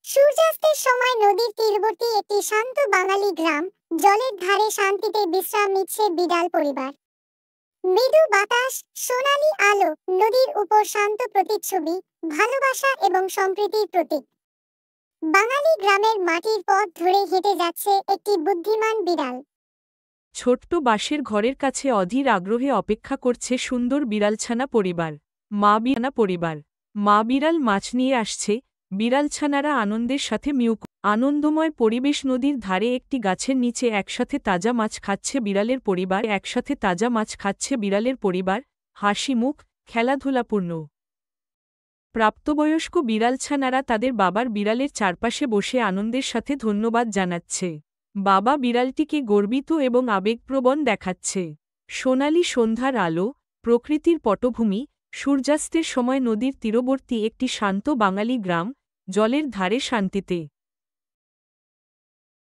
সূর্যাস্তের সময় নদীর তীরবর্তী একটি শান্ত বাঙালি গ্রাম। জলের ধারে শান্তিতে বিশ্রাম নিচ্ছে বিড়াল পরিবার। মৃদু বাতাস, সোনালী আলো, নদীর উপর শান্ত প্রতিচ্ছবি, ভালোবাসা এবং সম্প্রীতির প্রতীক। বাঙালি গ্রামের মাটির পথ ধরে হেঁটে যাচ্ছে একটি বুদ্ধিমান বিড়াল। ছোট্ট বাঁশের ঘরের কাছে অধীর আগ্রহে অপেক্ষা করছে সুন্দর বিড়ালছানা পরিবার। মা বিড়াল মাছ নিয়ে আসছে, বিড়ালছানারা আনন্দের সাথে আনন্দময় পরিবেশ। নদীর ধারে একটি গাছের নিচে একসাথে তাজা মাছ খাচ্ছে বিড়ালের পরিবার, হাসি মুখ, খেলাধুলাপূর্ণ। প্রাপ্তবয়স্ক বিড়ালছানারা তাদের বাবার বিড়ালের চারপাশে বসে আনন্দের সাথে ধন্যবাদ জানাচ্ছে। বাবা বিড়ালটিকে গর্বিত এবং আবেগপ্রবণ দেখাচ্ছে। সোনালি সন্ধ্যার আলো, প্রকৃতির পটভূমি, সূর্যাস্তের সময় নদীর তীরবর্তী একটি শান্ত বাঙালি গ্রাম, জলের ধারে শান্তিতে